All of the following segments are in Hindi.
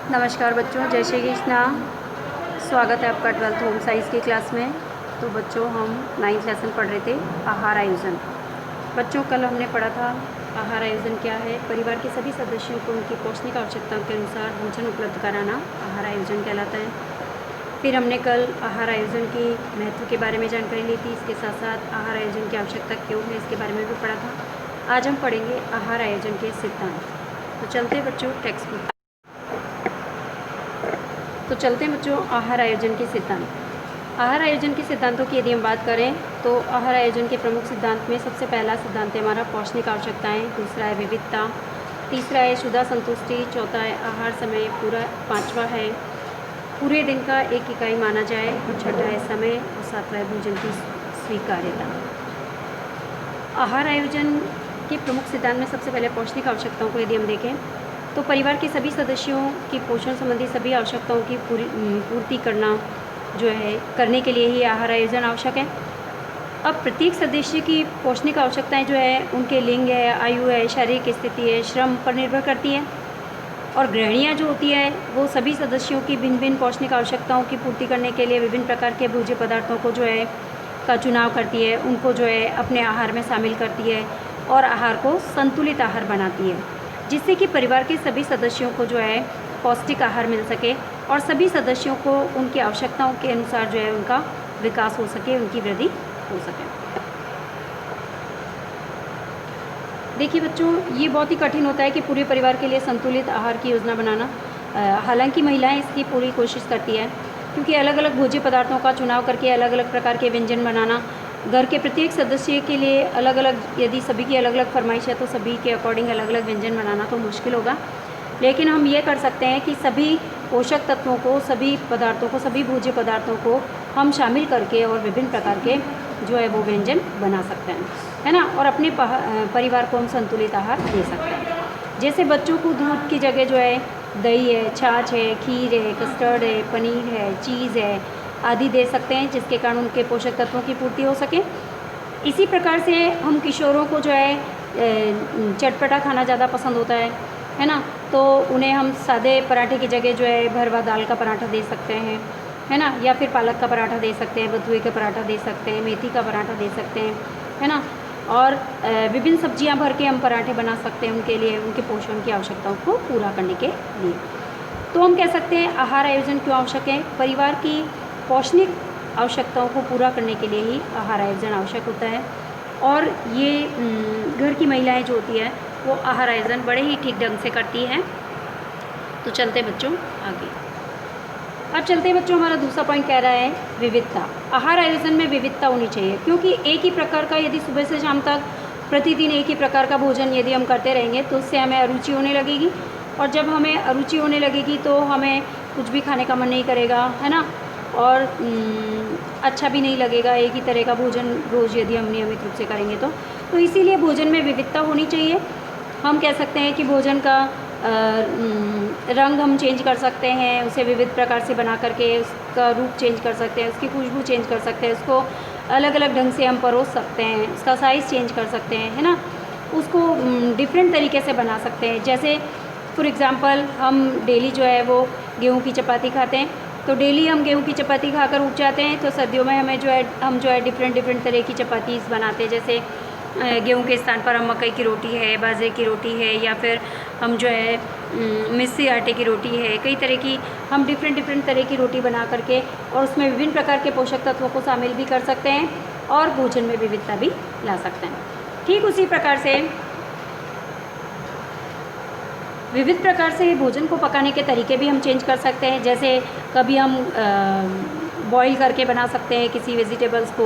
नमस्कार बच्चों, जय श्री कृष्णा। स्वागत है आपका 12th होम साइंस की क्लास में। तो बच्चों, हम 9th लेसन पढ़ रहे थे, आहार आयोजन। बच्चों, कल हमने पढ़ा था आहार आयोजन क्या है। परिवार के सभी सदस्यों को उनकी पौष्टिक आवश्यकताओं के अनुसार भोजन उपलब्ध कराना आहार आयोजन कहलाता है। फिर हमने कल आहार आयोजन की महत्व के बारे में जानकारी ली थी। इसके साथ साथ आहार आयोजन की आवश्यकता क्यों है, इसके बारे में भी पढ़ा था। आज हम पढ़ेंगे आहार आयोजन के सिद्धांत। तो चलते हैं बच्चों टेक्स्ट बुक। तो चलते हैं बच्चों आहार आयोजन के सिद्धांत। आहार आयोजन के सिद्धांतों की यदि हम बात करें तो आहार आयोजन के प्रमुख सिद्धांत में सबसे पहला सिद्धांत है हमारा पौष्टिक आवश्यकताएं, दूसरा है विविधता, तीसरा है शुद्धा संतुष्टि, चौथा है आहार समय पूरा, पांचवा है पूरे दिन का एक इकाई माना जाए, और छठा है समय, और सातवां है भोजन की स्वीकार्यता। आहार आयोजन के प्रमुख सिद्धांत में सबसे पहले पौष्टिक आवश्यकताओं को यदि हम देखें तो परिवार के सभी सदस्यों की पोषण संबंधी सभी आवश्यकताओं की पूर्ति करना जो है करने के लिए ही आहार आयोजन आवश्यक है। अब प्रत्येक सदस्य की पौष्टिक आवश्यकताएं जो है उनके लिंग है, आयु है, शारीरिक स्थिति है, श्रम पर निर्भर करती है। और गृहिणियाँ जो होती है वो सभी सदस्यों की भिन्न भिन्न पौष्टिक आवश्यकताओं की पूर्ति करने के लिए विभिन्न प्रकार के भोज्य पदार्थों को जो है का चुनाव करती है, उनको जो है अपने आहार में शामिल करती है और आहार को संतुलित आहार बनाती है, जिससे कि परिवार के सभी सदस्यों को जो है पौष्टिक आहार मिल सके और सभी सदस्यों को उनकी आवश्यकताओं के अनुसार जो है उनका विकास हो सके, उनकी वृद्धि हो सके। देखिए बच्चों, ये बहुत ही कठिन होता है कि पूरे परिवार के लिए संतुलित आहार की योजना बनाना। हालांकि महिलाएं इसकी पूरी कोशिश करती है, क्योंकि अलग अलग भोज्य पदार्थों का चुनाव करके अलग अलग प्रकार के व्यंजन बनाना घर के प्रत्येक सदस्य के लिए अलग अलग, यदि सभी की अलग अलग फरमाइश है तो सभी के अकॉर्डिंग अलग अलग व्यंजन बनाना तो मुश्किल होगा। लेकिन हम ये कर सकते हैं कि सभी पोषक तत्वों को, सभी पदार्थों को, सभी भोज्य पदार्थों को हम शामिल करके और विभिन्न प्रकार के जो है वो व्यंजन बना सकते हैं, है ना। और अपने परिवार को हम संतुलित आहार दे सकते हैं। जैसे बच्चों को दूध की जगह जो है दही है, छाछ है, खीर है, कस्टर्ड है, पनीर है, चीज़ है आदि दे सकते हैं, जिसके कारण उनके पोषक तत्वों की पूर्ति हो सके। इसी प्रकार से हम किशोरों को जो है चटपटा खाना ज़्यादा पसंद होता है ना। तो उन्हें हम सादे पराठे की जगह जो है भरवा दाल का पराठा दे सकते हैं, है ना, या फिर पालक का पराठा दे सकते हैं, बथुए का पराठा दे सकते हैं, मेथी का पराठा दे सकते हैं, है ना। और विभिन्न सब्जियां भर के हम पराठे बना सकते हैं उनके लिए, उनके पोषण की आवश्यकताओं को पूरा करने के लिए। तो हम कह सकते हैं आहार आयोजन क्यों आवश्यक है। परिवार की पौष्टिक आवश्यकताओं को पूरा करने के लिए ही आहार आयोजन आवश्यक होता है। और ये घर की महिलाएं जो होती है वो आहार आयोजन बड़े ही ठीक ढंग से करती हैं। तो चलते बच्चों आगे। अब चलते हैं बच्चों, हमारा दूसरा पॉइंट कह रहा है विविधता। आहार आयोजन में विविधता होनी चाहिए, क्योंकि एक ही प्रकार का यदि सुबह से शाम तक प्रतिदिन एक ही प्रकार का भोजन यदि हम करते रहेंगे तो उससे हमें अरुचि होने लगेगी, और जब हमें अरुचि होने लगेगी तो हमें कुछ भी खाने का मन नहीं करेगा, है ना। और अच्छा भी नहीं लगेगा एक ही तरह का भोजन रोज़ यदि हम नियमित रूप से करेंगे तो इसीलिए भोजन में विविधता होनी चाहिए। हम कह सकते हैं कि भोजन का रंग हम चेंज कर सकते हैं, उसे विविध प्रकार से बना करके उसका रूप चेंज कर सकते हैं, उसकी खुशबू चेंज कर सकते हैं, उसको अलग अलग ढंग से हम परोस सकते हैं, उसका साइज़ चेंज कर सकते हैं, है ना। उसको डिफरेंट तरीके से बना सकते हैं। जैसे फॉर एग्ज़ाम्पल हम डेली जो है वो गेहूँ की चपाती खाते हैं, तो डेली हम गेहूँ की चपाती खाकर उठ जाते हैं। तो सर्दियों में हमें हम जो है डिफरेंट तरह की चपातीज़ बनाते हैं। जैसे गेहूँ के स्थान पर हम मकई की रोटी है, बाजरे की रोटी है, या फिर हम जो है मिस्सी आटे की रोटी है, कई तरह की हम डिफरेंट तरह की रोटी बना करके और उसमें विभिन्न प्रकार के पोषक तत्वों को शामिल भी कर सकते हैं और भोजन में विविधता भी ला सकते हैं। ठीक उसी प्रकार से विविध प्रकार से भोजन को पकाने के तरीके भी हम चेंज कर सकते हैं। जैसे कभी हम बॉईल करके बना सकते हैं किसी वेजिटेबल्स को,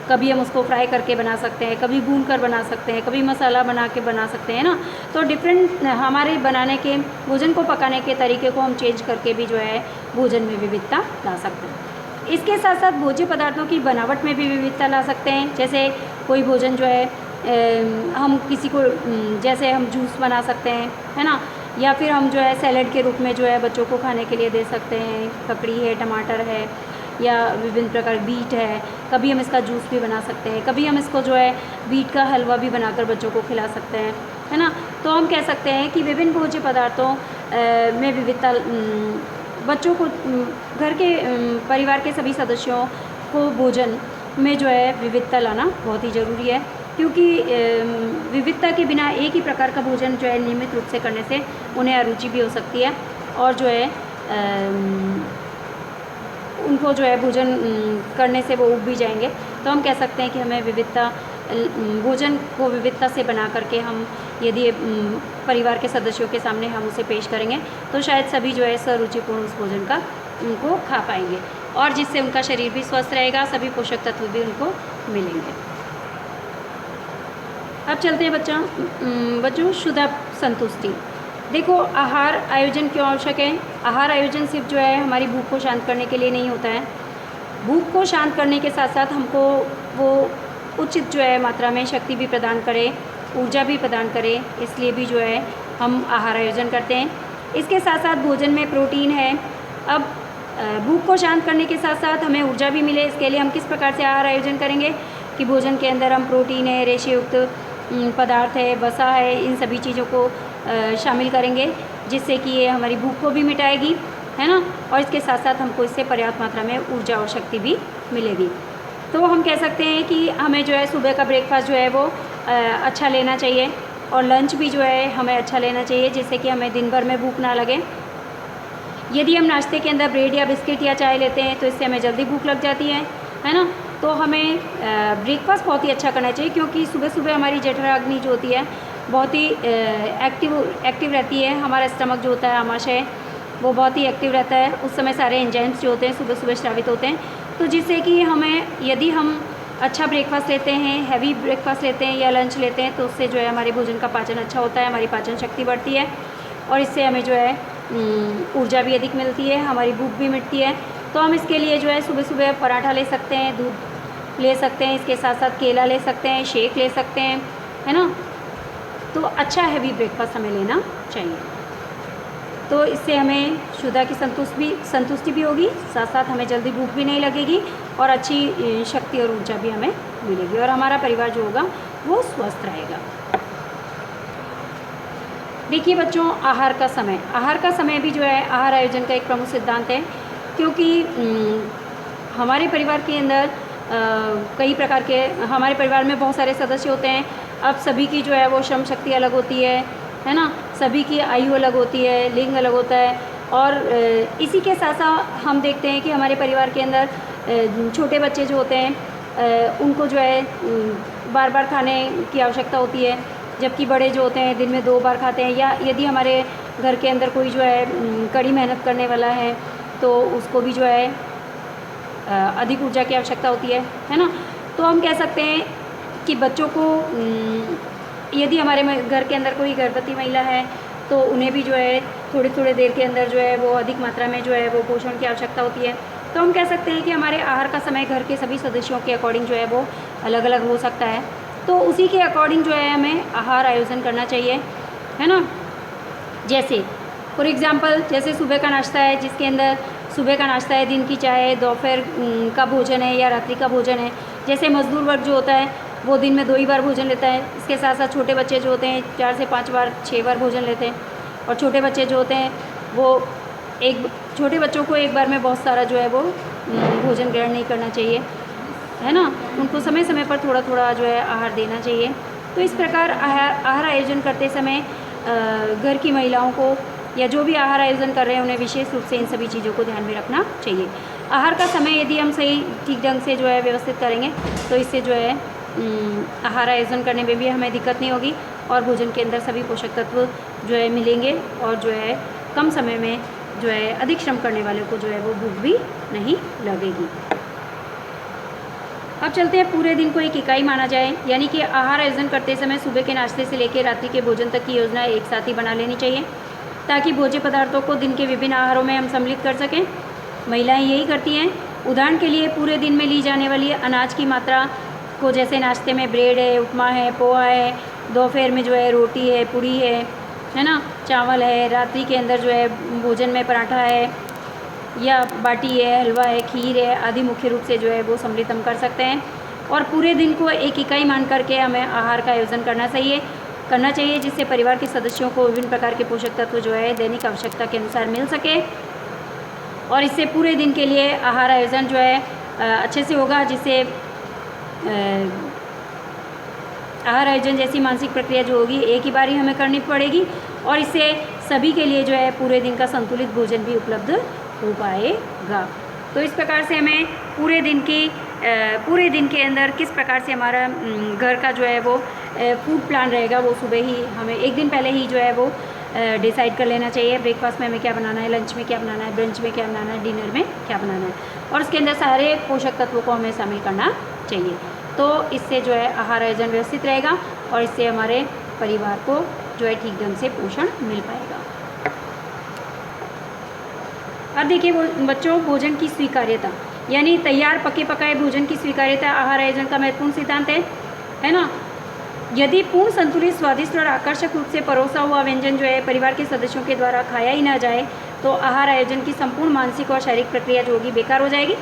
कभी हम उसको फ्राई करके बना सकते हैं, कभी भून कर बना सकते हैं, कभी मसाला बना के बना सकते हैं ना। तो डिफरेंट हमारे बनाने के भोजन को पकाने के तरीके को हम चेंज करके भी जो है भोजन में विविधता ला सकते हैं। इसके साथ साथ भोज्य पदार्थों की बनावट में भी विविधता ला सकते हैं। जैसे कोई भोजन जो है हम किसी को जैसे हम जूस बना सकते हैं, है ना, या फिर हम जो है सैलेड के रूप में जो है बच्चों को खाने के लिए दे सकते हैं। ककड़ी है, टमाटर है, या विभिन्न प्रकार बीट है, कभी हम इसका जूस भी बना सकते हैं, कभी हम इसको जो है बीट का हलवा भी बनाकर बच्चों को खिला सकते हैं, है ना। तो हम कह सकते हैं कि विभिन्न भोज्य पदार्थों में विविधता, बच्चों को घर के परिवार के सभी सदस्यों को भोजन में जो है विविधता लाना बहुत ही ज़रूरी है, क्योंकि विविधता के बिना एक ही प्रकार का भोजन जो है नियमित रूप से करने से उन्हें अरुचि भी हो सकती है और जो है उनको जो है भोजन करने से वो उब भी जाएंगे। तो हम कह सकते हैं कि हमें विविधता, भोजन को विविधता से बना करके हम यदि परिवार के सदस्यों के सामने हम उसे पेश करेंगे तो शायद सभी जो है सरुचिपूर्ण उस भोजन का उनको खा पाएंगे और जिससे उनका शरीर भी स्वस्थ रहेगा, सभी पोषक तत्व भी उनको मिलेंगे। अब चलते हैं बच्चों शुद्ध संतुष्टि। देखो, आहार आयोजन क्यों आवश्यक है? आहार आयोजन सिर्फ जो है हमारी भूख को शांत करने के लिए नहीं होता है। भूख को शांत करने के साथ साथ हमको वो उचित जो है मात्रा में शक्ति भी प्रदान करे, ऊर्जा भी प्रदान करे, इसलिए भी जो है हम आहार आयोजन करते हैं। इसके साथ साथ भोजन में प्रोटीन है। अब भूख को शांत करने के साथ साथ हमें ऊर्जा भी मिले, इसके लिए हम किस प्रकार से आहार आयोजन करेंगे कि भोजन के अंदर हम प्रोटीन है, रेशेयुक्त पदार्थ है, वसा है, इन सभी चीज़ों को शामिल करेंगे, जिससे कि ये हमारी भूख को भी मिटाएगी, है ना, और इसके साथ साथ हमको इससे पर्याप्त मात्रा में ऊर्जा और शक्ति भी मिलेगी। तो हम कह सकते हैं कि हमें जो है सुबह का ब्रेकफास्ट जो है वो अच्छा लेना चाहिए और लंच भी जो है हमें अच्छा लेना चाहिए, जिससे कि हमें दिन भर में भूख ना लगे। यदि हम नाश्ते के अंदर ब्रेड या बिस्किट या चाय लेते हैं तो इससे हमें जल्दी भूख लग जाती है ना। तो हमें ब्रेकफास्ट बहुत ही अच्छा करना चाहिए, क्योंकि सुबह सुबह हमारी जठराग्नि जो होती है बहुत ही एक्टिव रहती है। हमारा स्टमक जो होता है, आमाशय, वो बहुत ही एक्टिव रहता है। उस समय सारे एंजाइम्स जो होते हैं सुबह सुबह स्रावित होते हैं। तो जिससे कि हमें, यदि हम अच्छा ब्रेकफास्ट लेते हैं, हैवी ब्रेकफास्ट लेते हैं या लंच लेते हैं, तो उससे जो है हमारे भोजन का पाचन अच्छा होता है, हमारी पाचन शक्ति बढ़ती है और इससे हमें जो है ऊर्जा भी अधिक मिलती है, हमारी भूख भी मिटती है। तो हम इसके लिए जो है सुबह सुबह पराठा ले सकते हैं, दूध ले सकते हैं, इसके साथ साथ केला ले सकते हैं, शेक ले सकते हैं, है ना। तो अच्छा हैवी ब्रेकफास्ट हमें लेना चाहिए। तो इससे हमें शुद्धा की संतुष्टि भी होगी, साथ साथ हमें जल्दी भूख भी नहीं लगेगी और अच्छी शक्ति और ऊर्जा भी हमें मिलेगी और हमारा परिवार जो होगा वो स्वस्थ रहेगा। देखिए बच्चों, आहार का समय भी जो है आहार आयोजन का एक प्रमुख सिद्धांत है, क्योंकि हमारे परिवार के अंदर कई प्रकार के, हमारे परिवार में बहुत सारे सदस्य होते हैं। अब सभी की जो है वो श्रम शक्ति अलग होती है ना, सभी की आयु अलग होती है, लिंग अलग होता है और इसी के साथ साथ हम देखते हैं कि हमारे परिवार के अंदर छोटे बच्चे जो होते हैं उनको जो है बार बार खाने की आवश्यकता होती है, जबकि बड़े जो होते हैं दिन में 2 बार खाते हैं। या यदि हमारे घर के अंदर कोई जो है कड़ी मेहनत करने वाला है तो उसको भी जो है अधिक ऊर्जा की आवश्यकता होती है ना। तो हम कह सकते हैं कि बच्चों को, यदि हमारे घर के अंदर कोई गर्भवती महिला है तो उन्हें भी जो है थोड़ी देर के अंदर जो है वो अधिक मात्रा में जो है वो पोषण की आवश्यकता होती है। तो हम कह सकते हैं कि हमारे आहार का समय घर के सभी सदस्यों के अकॉर्डिंग जो है वो अलग अलग हो सकता है। तो उसी के अकॉर्डिंग जो है हमें आहार आयोजन करना चाहिए, है ना। जैसे फॉर एग्ज़ाम्पल, जैसे सुबह का नाश्ता है, जिसके अंदर सुबह का नाश्ता है, दिन की चाय है, दोपहर का भोजन है या रात्रि का भोजन है। जैसे मजदूर वर्ग जो होता है वो दिन में 2 ही बार भोजन लेता है। इसके साथ साथ छोटे बच्चे जो होते हैं 4 से 5 बार 6 बार भोजन लेते हैं और छोटे बच्चे जो होते हैं वो छोटे बच्चों को एक बार में बहुत सारा जो है वो भोजन ग्रहण नहीं करना चाहिए, है ना। उनको समय समय पर थोड़ा थोड़ा जो है आहार देना चाहिए। तो इस प्रकार आहार आयोजन करते समय घर की महिलाओं को या जो भी आहार आयोजन कर रहे हैं उन्हें विशेष रूप से इन सभी चीज़ों को ध्यान में रखना चाहिए। आहार का समय यदि हम सही ठीक ढंग से जो है व्यवस्थित करेंगे तो इससे जो है आहार आयोजन करने में भी हमें दिक्कत नहीं होगी और भोजन के अंदर सभी पोषक तत्व जो है मिलेंगे और जो है कम समय में जो है अधिक श्रम करने वाले को जो है वो भूख भी नहीं लगेगी। अब चलते हैं पूरे दिन को एक इकाई माना जाए, यानी कि आहार आयोजन करते समय सुबह के नाश्ते से लेकर रात्रि के भोजन तक की योजना एक साथ ही बना लेनी चाहिए, ताकि भोज्य पदार्थों को दिन के विभिन्न आहारों में हम सम्मिलित कर सकें। महिलाएं यही करती हैं। उदाहरण के लिए पूरे दिन में ली जाने वाली अनाज की मात्रा को, जैसे नाश्ते में ब्रेड है, उपमा है, पोहा है, दोपहर में जो है रोटी है, पूड़ी है ना, चावल है, रात्रि के अंदर जो है भोजन में पराठा है या बाटी है, हलवा है, खीर है आदि मुख्य रूप से जो है वो सम्मिलित हम कर सकते हैं। और पूरे दिन को एक इकाई मान करके हमें आहार का आयोजन करना चाहिए। करना चाहिए, जिससे परिवार के सदस्यों को विभिन्न प्रकार के पोषक तत्व जो है दैनिक आवश्यकता के अनुसार मिल सके। और इससे पूरे दिन के लिए आहार आयोजन जो है अच्छे से होगा, जिससे आहार आयोजन जैसी मानसिक प्रक्रिया जो होगी एक ही बारी हमें करनी पड़ेगी, और इससे सभी के लिए जो है पूरे दिन का संतुलित भोजन भी उपलब्ध हो पाएगा। तो इस प्रकार से हमें पूरे दिन के अंदर किस प्रकार से हमारा घर का जो है वो फूड प्लान रहेगा, वो सुबह ही हमें एक दिन पहले ही जो है वो डिसाइड कर लेना चाहिए। ब्रेकफास्ट में हमें क्या बनाना है, लंच में क्या बनाना है, ब्रंच में क्या बनाना है, डिनर में क्या बनाना है, और उसके अंदर सारे पोषक तत्वों को हमें शामिल करना चाहिए। तो इससे जो है आहार आयोजन व्यवस्थित रहेगा और इससे हमारे परिवार को जो है ठीक ढंग से पोषण मिल पाएगा। अब देखिए बच्चों, भोजन की स्वीकार्यता यानी तैयार पके पकाए भोजन की स्वीकार्यता आहार आयोजन का महत्वपूर्ण सिद्धांत है ना। यदि पूर्ण संतुलित, स्वादिष्ट और आकर्षक रूप से परोसा हुआ व्यंजन जो है परिवार के सदस्यों के द्वारा खाया ही ना जाए तो आहार आयोजन की संपूर्ण मानसिक और शारीरिक प्रक्रिया जो होगी बेकार हो जाएगी।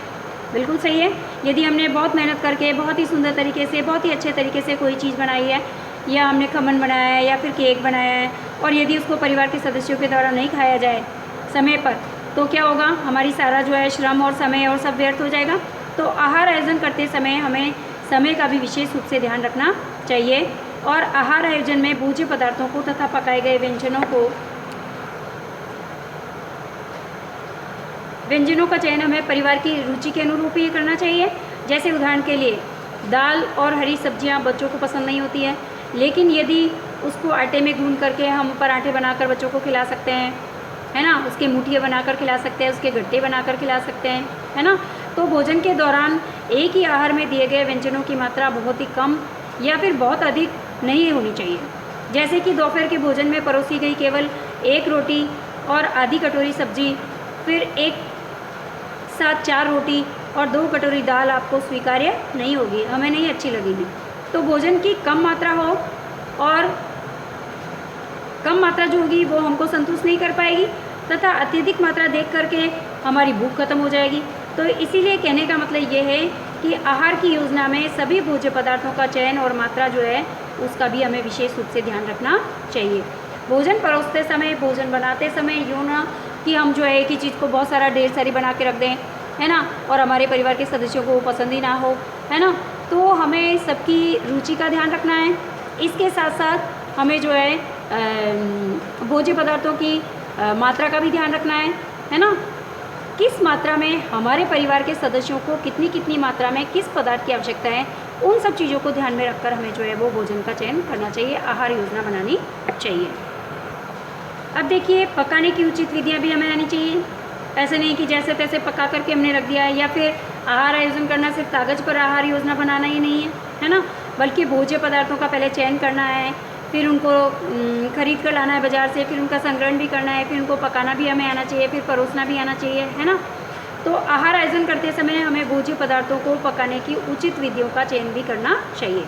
बिल्कुल सही है। यदि हमने बहुत मेहनत करके बहुत ही सुंदर तरीके से, बहुत ही अच्छे तरीके से कोई चीज़ बनाई है, या हमने खमन बनाया है या फिर केक बनाया है, और यदि उसको परिवार के सदस्यों के द्वारा नहीं खाया जाए समय पर, तो क्या होगा, हमारी सारा जो है श्रम और समय और सब व्यर्थ हो जाएगा। तो आहार आयोजन करते समय हमें समय का भी विशेष रूप से ध्यान रखना चाहिए, और आहार आयोजन में भोज्य पदार्थों को तथा पकाए गए व्यंजनों का चयन हमें परिवार की रुचि के अनुरूप ही करना चाहिए। जैसे उदाहरण के लिए दाल और हरी सब्जियां बच्चों को पसंद नहीं होती है, लेकिन यदि उसको आटे में गूंद करके हम पराठे बनाकर बच्चों को खिला सकते हैं, है ना, उसके मुठिया बनाकर खिला सकते हैं, उसके गट्टे बनाकर खिला सकते हैं, है ना। तो भोजन के दौरान एक ही आहार में दिए गए व्यंजनों की मात्रा बहुत ही कम या फिर बहुत अधिक नहीं होनी चाहिए। जैसे कि दोपहर के भोजन में परोसी गई केवल एक रोटी और आधी कटोरी सब्जी, फिर एक साथ 4 रोटी और 2 कटोरी दाल आपको स्वीकार्य नहीं होगी, हमें नहीं अच्छी लगेगी। तो भोजन की कम मात्रा हो, और कम मात्रा जो होगी वो हमको संतुष्ट नहीं कर पाएगी, तथा अत्यधिक मात्रा देख करके हमारी भूख खत्म हो जाएगी। तो इसीलिए कहने का मतलब ये है कि आहार की योजना में सभी भोज्य पदार्थों का चयन और मात्रा जो है उसका भी हमें विशेष रूप से ध्यान रखना चाहिए। भोजन परोसते समय, भोजन बनाते समय यूँ ना कि हम जो है एक ही चीज़ को बहुत सारा ढेर सारी बना के रख दें, है ना, और हमारे परिवार के सदस्यों को वो पसंद ही ना हो, है ना। तो हमें सबकी रुचि का ध्यान रखना है। इसके साथ साथ हमें जो है भोज्य पदार्थों की मात्रा का भी ध्यान रखना है ना। किस मात्रा में हमारे परिवार के सदस्यों को कितनी कितनी मात्रा में किस पदार्थ की आवश्यकता है, उन सब चीज़ों को ध्यान में रखकर हमें जो है वो भोजन का चयन करना चाहिए, आहार योजना बनानी चाहिए। अब देखिए, पकाने की उचित विधियाँ भी हमें आनी चाहिए। ऐसे नहीं कि जैसे तैसे पका करके हमने रख दिया है, या फिर आहार आयोजन करना सिर्फ कागज़ पर आहार योजना बनाना ही नहीं है ना, बल्कि भोज्य पदार्थों का पहले चयन करना है, फिर उनको खरीद कर लाना है बाज़ार से, फिर उनका संग्रहण भी करना है, फिर उनको पकाना भी हमें आना चाहिए, फिर परोसना भी आना चाहिए, है ना। तो आहार आयोजन करते समय हमें भोज्य पदार्थों को पकाने की उचित विधियों का चयन भी करना चाहिए,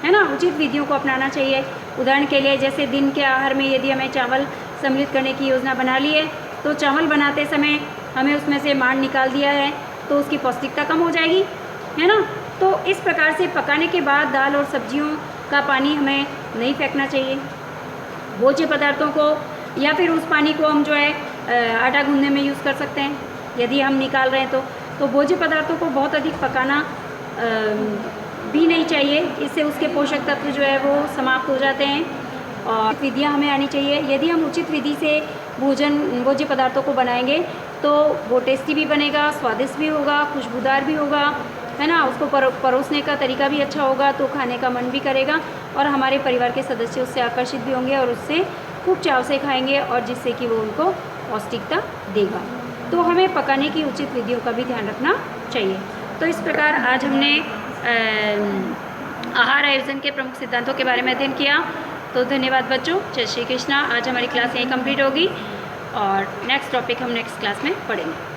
है ना, उचित विधियों को अपनाना चाहिए। उदाहरण के लिए जैसे दिन के आहार में यदि हमें चावल सम्मिलित करने की योजना बना ली है, तो चावल बनाते समय हमें उसमें से मांड निकाल दिया है तो उसकी पौष्टिकता कम हो जाएगी, है ना। तो इस प्रकार से पकाने के बाद दाल और सब्जियों का पानी हमें नहीं फेंकना चाहिए। भोज्य पदार्थों को या फिर उस पानी को हम जो है आटा गूंदने में यूज़ कर सकते हैं यदि हम निकाल रहे हैं तो भोज्य पदार्थों को बहुत अधिक पकाना भी नहीं चाहिए, इससे उसके पोषक तत्व जो है वो समाप्त हो जाते हैं। और विधियाँ हमें आनी चाहिए। यदि हम उचित विधि से भोज्य पदार्थों को बनाएंगे तो वो टेस्टी भी बनेगा, स्वादिष्ट भी होगा, खुशबूदार भी होगा, है ना। उसको परोसने का तरीका भी अच्छा होगा तो खाने का मन भी करेगा, और हमारे परिवार के सदस्य उससे आकर्षित भी होंगे और उससे खूब चाव से खाएंगे, और जिससे कि वो उनको पौष्टिकता देगा। तो हमें पकाने की उचित विधियों का भी ध्यान रखना चाहिए। तो इस प्रकार आज हमने आहार आयोजन के प्रमुख सिद्धांतों के बारे में अध्ययन किया। तो धन्यवाद बच्चों, जय श्री कृष्णा। आज हमारी क्लास यहीं कंप्लीट होगी और नेक्स्ट टॉपिक हम नेक्स्ट क्लास में पढ़ेंगे।